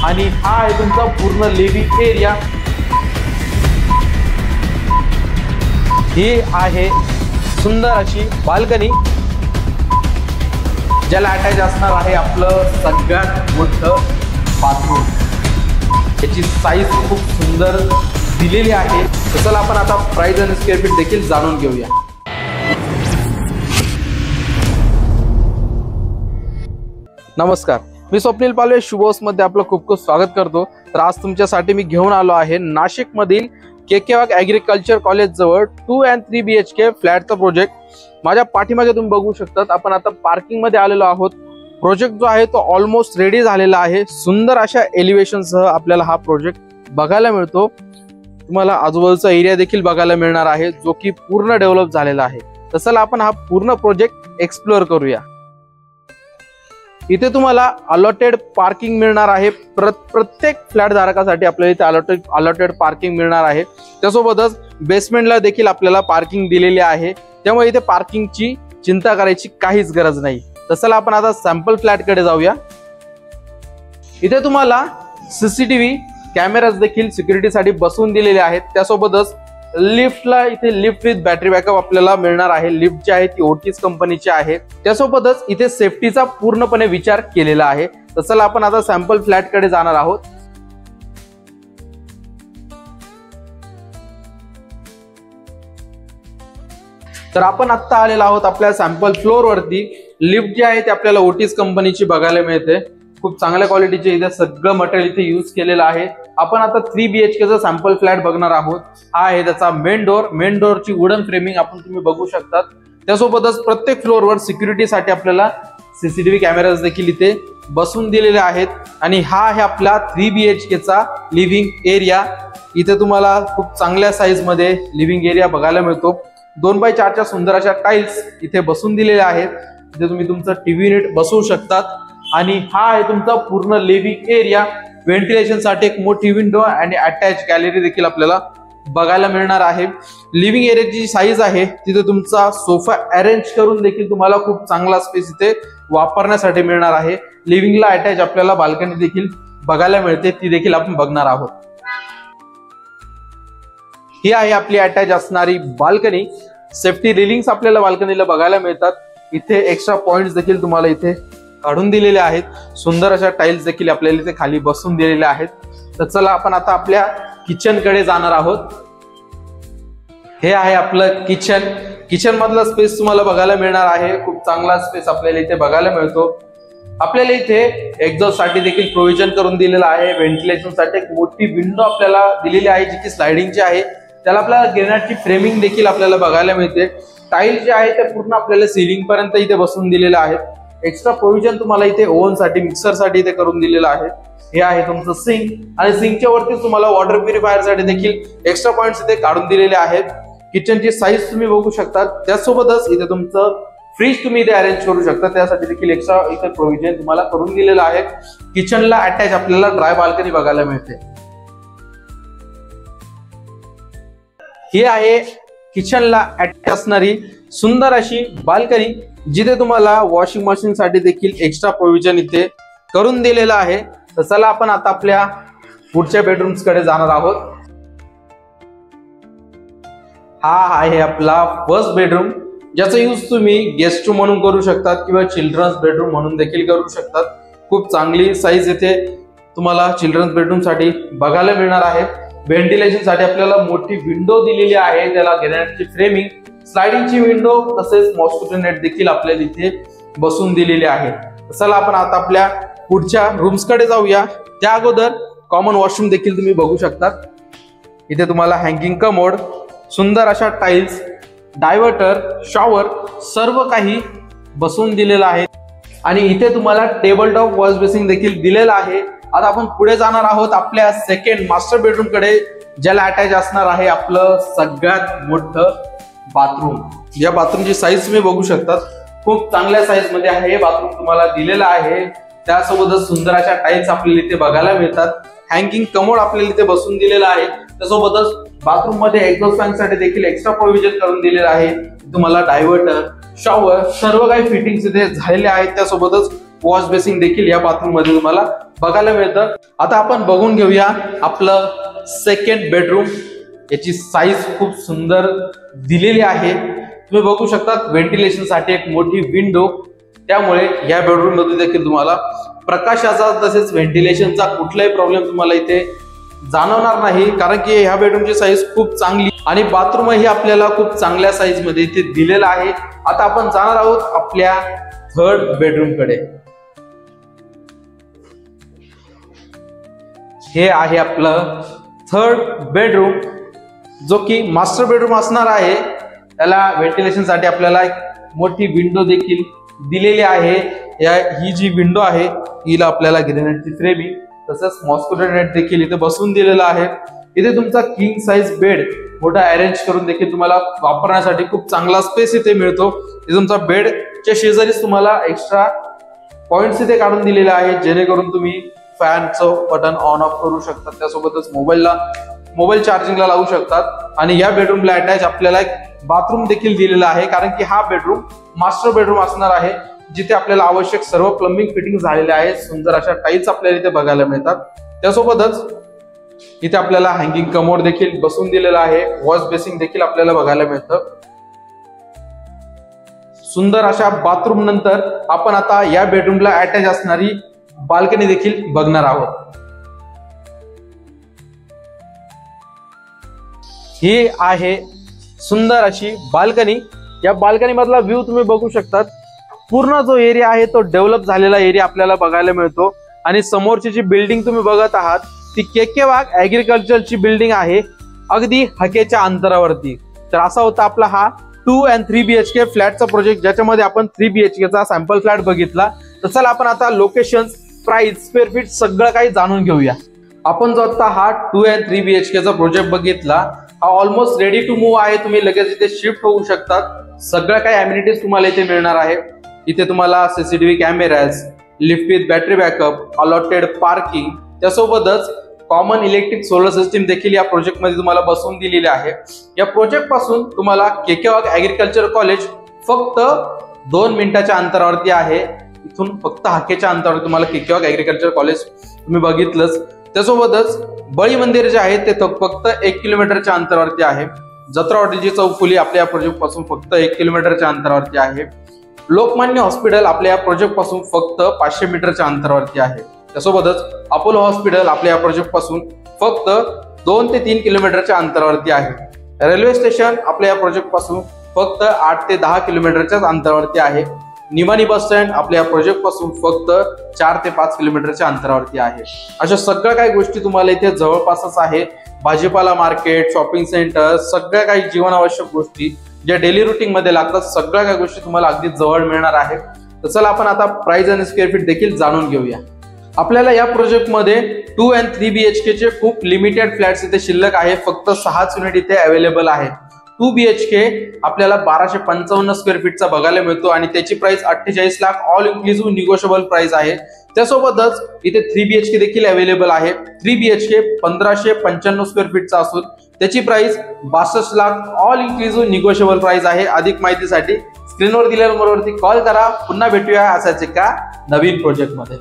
आणि हा आहे तुमचा पूर्ण लिव्हिंग एरिया। ही आहे सुंदर अशी बाल्कनी, ज्याला अटॅच असणार आहे आपलं सगळ्यात मोठं बाथरूम। याची साईज खूप सुंदर दिलेली आहे। तर चला आपण आता प्राइस आणि स्क्वेअर फीट देखील जाणून घेऊया। नमस्कार, मी स्वप्नील पालवे शुभोस मध्ये आपलं खूप खूप स्वागत करतो। तर आज तुमच्यासाठी मी घेऊन आलो आहे नाशिक मधील केकेवाग ॲग्रिकल्चर कॉलेज जवळ 2 and 3 BHK फ्लॅटचा प्रोजेक्ट। माझ्या पाठीमागे तुम्ही बघू शकतात, आपण आता पार्किंग मध्ये आलेलो आहोत। प्रोजेक्ट जो आहे तो ऑलमोस्ट रेडी झालेला आहे। सुंदर अशा एलिव्हेशन सह आपल्याला हा प्रोजेक्ट बघायला मिळतो। तुम्हाला आजूबाजूचा एरिया देखील बघायला मिळणार आहे, जो की पूर्ण डेव्हलप झालेला आहे। तर चला आपण हा पूर्ण प्रोजेक्ट एक्सप्लोअर करूया। इथे तुम्हाला अलॉटेड पार्किंग मिळणार आहे। प्रत्येक फ्लॅट धारकासाठी आपल्याला इथे अलॉटेड पार्किंग मिळणार आहे। त्यासोबतच बेसमेंटला देखील आपल्याला पार्किंग दिलेली आहे, त्यामुळे इथे पार्किंगची चिंता करायची काहीच गरज नाही। तर चला आपण आता सॅम्पल फ्लॅट कडे जाऊया। इथे तुम्हाला सीसीटीव्ही कॅमेराज देखील सिक्युरिटीसाठी बसवून दिलेले आहेत। त्यासोबतच लिफ्टला इथे लिफ्ट विथ बॅटरी बॅकअप आपल्याला मिळणार आहे। लिफ्ट जी आहे ती ओटीस कंपनीची आहे। त्यासोबतच इथे सेफ्टीचा पूर्णपणे विचार केलेला आहे। तर चला आपण आता सॅम्पल फ्लॅट कडे जाणार आहोत। तर आपण आता आलेलो आहोत आपल्या सॅम्पल फ्लोर वरती। लिफ्ट जी आहे ती आपल्याला ओटीस कंपनीची बघायला मिळते। खूप चांगल्या क्वालिटीचे इथे सगळं मटेरियल इथे यूज केलेलं आहे। आपण आता 3 BHK चा सॅम्पल फ्लॅट बघणार आहोत। हा आहे त्याचा मेन डोर। मेन डोरची वुडन फ्रेमिंग आपण तुम्ही बघू शकतात। त्यासोबतच प्रत्येक फ्लोअरवर सिक्युरिटीसाठी आपल्याला सीसीटीव्ही कॅमेराज देखील इथे बसवून दिलेले आहेत। आणि हा आहे आपला 3 BHK चा लिव्हिंग एरिया। इथे तुम्हाला खूप चांगल्या साईज मध्ये लिव्हिंग एरिया बघायला मिळतो। 2x4 च्या सुंदर अशा टाइल्स इथे बसवून दिलेल्या आहेत। इथे तुम्ही तुमचं टीव्ही युनिट बसवू शकतात। आणि हा आहे तुमचा पूर्ण लिव्हिंग एरिया। व्हेंटिलेशन साठी एक मोठी विंडो आणि अटॅच गॅलरी देखील आपल्याला बघायला मिळणार आहे। लिव्हिंग एरियाची साईज आहे तिथे तुमचा सोफा अरेंज करून देखील तुम्हाला खूप चांगला स्पेस इथे वापरण्यासाठी मिळणार आहे। लिव्हिंगला अटॅच आपल्याला बाल्कनी देखील बघायला मिळते, ती देखील आपण बघणार आहोत। ही आहे आपली अटॅच असणारी बाल्कनी। सेफ्टी रेलिंग्स आपल्याला बाल्कनीला बघायला मिळतात। इथे एक्स्ट्रा पॉइंट्स देखील तुम्हाला इथे काढून दिलेले आहेत। सुंदर अशा टाइल्स देखील आपल्याला इथे खाली बसवून दिलेले आहेत। तर चला आपण आता आपल्या किचन कडे जाणार आहोत। हे आहे आपलं किचन। किचन मधला स्पेस तुम्हाला बघायला मिळणार आहे। खूप चांगला स्पेस आपल्याला इथे बघायला मिळतो। आपल्याला इथे एक्झॉस्ट साठी देखील प्रोव्हिजन करून दिलेलं आहे। व्हेंटिलेशन साठी एक मोठी विंडो आपल्याला दिलेली आहे, जी की स्लायडिंगची आहे। त्याला आपल्याला ग्रेनाइटची फ्रेमिंग देखील आपल्याला बघायला मिळते। टाइल जे आहे ते पूर्ण आपल्याला सीलिंग पर्यंत इथे बसवून दिलेले आहेत। एक्स्ट्रा प्रोव्हिजन तुम्हाला इथे ओव्हन साठी, मिक्सर साठी इथे करून दिलेलं आहे। हे आहे तुमचं सिंक, आणि सिंकच्या वरती तुम्हाला वॉटर प्युरिफायर साठी देखील एक्स्ट्रा पॉइंट्स इथे काढून दिलेले आहेत। किचनची साईज तुम्ही बघू शकता। त्यासोबतच इथे तुमचं फ्रीज तुम्ही इथे अरेंज करू शकता, त्यासाठी देखील एक्स्ट्रा इथे प्रोव्हिजन तुम्हाला करून दिलेलं आहे। किचनला अटॅच आपल्याला ड्राय बाल्कनी बघायला मिळते। ही आहे किचनला अटॅच असणारी सुंदर अशी बाल्कनी, जिथे तुम्हाला वॉशिंग मशीन साठी देखील एक्स्ट्रा प्रोव्हिजन इथे करून दिलेलं आहे। तर चला आपण आता आपल्या पुढच्या बेडरूम्स कडे जाणार आहोत। हा आहे आपला फर्स्ट बेडरूम, ज्याचा यूज तुम्ही गेस्ट रूम म्हणून करू शकतात किंवा चिल्ड्रन्स बेडरूम म्हणून देखील करू शकतात। खूप चांगली साईज इथे तुम्हाला चिल्ड्रन्स बेडरूम साठी बघायला मिळणार आहे। व्हेंटिलेशन साठी आपल्याला मोठी विंडो दिलेली आहे, त्याला ग्रेनाइटची फ्रेमिंग, स्लायडिंगची विंडो, तसेच मॉस्किटो नेट देखील आपल्याला इथे बसवून दिलेली आहे। चला आपण आता आपल्या पुढच्या रूम्स कडे जाऊया। त्या अगोदर कॉमन वॉशरूम देखील तुम्ही बघू शकता। इथे तुम्हाला हँगिंग कमोड, सुंदर अशा टाइल्स, डायव्हर्टर, शॉवर सर्व काही बसवून दिलेलं आहे। आणि इथे तुम्हाला टेबल टॉप वॉश बेसिन देखील दिलेला आहे। आता आपण पुढे जाणार आहोत आपल्या सेकंड मास्टर बेडरूम कडे, ज्याला अटॅच असणार आहे आपलं सगळ्यात मोठं बाथरूम। या बाथरूमची साईज तुम्ही बघू शकता, खूप चांगल्या साईज मध्ये आहे हे बाथरूम तुम्हाला दिलेलं आहे। त्यासोबतच सुंदर अशा टाइल्स आपल्याला इथे बघायला मिळतात। हँगिंग कमोड आपल्याला इथे बसवून दिलेला आहे। त्यासोबतच बाथरूम मध्ये एक्झॉस्ट फॅन साठी देखील एक्स्ट्रा प्रोव्हिजन करून दिलेलं आहे। तुम्हाला डायव्हर्टर, शॉवर सर्व काही फिटिंग्स इथे झालेले आहेत। त्यासोबतच वॉश बेसिन देखील या बाथरूम मध्ये तुम्हाला बघायला मिळतं. आता आपण बघून घेऊया आपलं सेकंड बेडरूम. याची साईज खूप सुंदर दिलेली आहे. तुम्ही बघू शकता व्हेंटिलेशन साठी एक मोठी विंडो, त्यामुळे या बेडरूम मध्ये देखील तुम्हाला प्रकाशाचा तसेच व्हेंटिलेशनचा कुठलाही प्रॉब्लेम तुम्हाला इथे जाणवणार नाही, कारण की ह्या बेडरूमची साईज खूप चांगली आणि बाथरूम ही आपल्याला खूप चांगल्या साईज मध्ये इथे दिलेला आहे. आता आपण जाणार आहोत आपल्या थर्ड बेडरूम कडे. हे आहे आपलं थर्ड बेडरूम, जो की मास्टर बेडरूम असणार आहे. त्याला व्हेंटिलेशन साठी आपल्याला एक मोठी विंडो देखील दिलेली आहे. ही जी विंडो आहे हिला आपल्याला ग्रेनाइटची फ्रेमिंग तसंच मॉस्किटो नेट देखील इथे बसवून दिलेला आहे. इथे तुमचा किंग साइज बेड मोठा अरेंज करून देखील तुम्हाला वापरण्यासाठी खूप चांगला स्पेस इथे मिळतो. इथे तुमचा बेडच्या शेजारीच तुम्हाला एक्स्ट्रा पॉइंट्स इथे काढून दिलेले आहेत, जेणेकरून तुम्ही फॅनचं बटन ऑन ऑफ करू शकता. त्यासोबतच मोबाईल चार्जिंगला लावू शकतात. आणि या बेडरूमला अटॅच आपल्याला एक बाथरूम देखील दिलेला आहे, कारण की हा बेडरूम मास्टर बेडरूम असणार आहे, जिथे आपल्याला आवश्यक सर्व प्लंबिंग फिटिंग झालेले आहे. सुंदर अशा टाईल्स आपल्याला इथे बघायला मिळतात. त्यासोबतच इथे आपल्याला हँगिंग कमोड देखील बसवून दिलेला आहे. वॉश बेसिन देखील आपल्याला बघायला मिळतं. सुंदर अशा बाथरूम नंतर आपण आता या बेडरूमला अटॅच असणारी बाल्कनी देखील बघणार आहोत. ही आहे सुंदर अशी बाल्कनी. या बाल्कनी मधला व्ह्यू तुम्ही बघू शकतात. पूर्ण जो एरिया आहे तो डेव्हलप झालेला एरिया आपल्याला बघायला मिळतो. आणि समोरची जी बिल्डिंग तुम्ही बघत आहात ती के वाघ ऍग्रिकल्चरची बिल्डिंग आहे, अगदी हकेच्या अंतरावरती. तर असा होता आपला हा 2 and 3 BHK फ्लॅटचा प्रोजेक्ट, ज्याच्यामध्ये आपण 3 BHK चा सॅम्पल फ्लॅट बघितला. तर चला आपण आता लोकेशन, प्राइस, स्क्वेअर फीट सगळं काही जाणून घेऊया. आपण जो आता हा 2 and 3 BHK चा प्रोजेक्ट बघितला, हा ऑलमोस्ट रेडी टू मूव्ह आहे. तुम्ही लगेच इथे शिफ्ट होऊ शकतात. सगळ्या काही अम्युनिटीज तुम्हाला इथे मिळणार आहे. इथे तुम्हाला CCTV cameras, lift with battery backup, allotted parking, त्यासोबतच कॉमन इलेक्ट्रिक सोलर सिस्टीम देखील या प्रोजेक्ट मध्ये तुम्हाला बसवून दिलेली आहे. या प्रोजेक्ट पासून तुम्हाला के वाघ ऍग्रिकल्चर कॉलेज फक्त 2 मिनिटाच्या अंतरावरती आहे. इथून फक्त हाकेच्या अंतरावर तुम्हाला के वाघ ऍग्रिकल्चर कॉलेज तुम्ही बघितलंच. त्यासोबतच बळी मंदिर जे आहे ते फक्त 1 किलोमीटरच्या अंतरावरती आहे. जत्रावाडीची चौफुली आपल्या या प्रोजेक्ट पासून फक्त 1 किलोमीटरच्या अंतरावरती आहे. लोकमान्य हॉस्पिटल आपल्या या प्रोजेक्ट पासून फक्त 500 मीटरच्या अंतरावरती आहे. त्यासोबतच अपोलो हॉस्पिटल आपल्या या प्रोजेक्ट पासून फक्त 2 ते 3 किलोमीटरच्या अंतरावरती आहे. रेल्वे स्टेशन आपल्या या प्रोजेक्ट पासून फक्त 8 ते 10 किलोमीटरच्याच अंतरावरती आहे. निमानी बस स्टँड आपल्या या प्रोजेक्ट पासून फक्त 4 ते 5 किलोमीटरच्या अंतरावरती आहे. अशा सगळ्या काही गोष्टी तुम्हाला इथे जवळपासच आहे. भाजीपाला मार्केट, शॉपिंग सेंटर, सगळ्या काही जीवनावश्यक गोष्टी ज्या डेली रुटीन मध्ये लागतात, सगळ्या काही गोष्टी तुम्हाला अगदी जवळ मिळणार आहे. तर चला आपण आता प्राइस आणि स्क्वेअर फीट देखील जाणून घेऊया. आपल्याला या प्रोजेक्ट मध्ये 2 and 3 BHK चे खूप लिमिटेड फ्लॅट्स इथे शिल्लक आहे. फक्त 6च युनिट इथे अवेलेबल आहे. 2 BHK आपल्याला 1255 स्क्वेअर फीटचा बघायला मिळतो आणि त्याची price 48 lakh all inclusive negotiable price आहे. त्यासोबतच इथे 3 BHK देखील अवेलेबल आहे. 3 BHK 1595 स्क्वेअर फीटचा असून त्याची price 62 lakh all inclusive negotiable price आहे. अधिक माहितीसाठी स्क्रीनवर दिलेल्या नंबरवरती कॉल करा. पुन्हा भेटूया असाच एका नवीन प्रोजेक्ट मध्ये.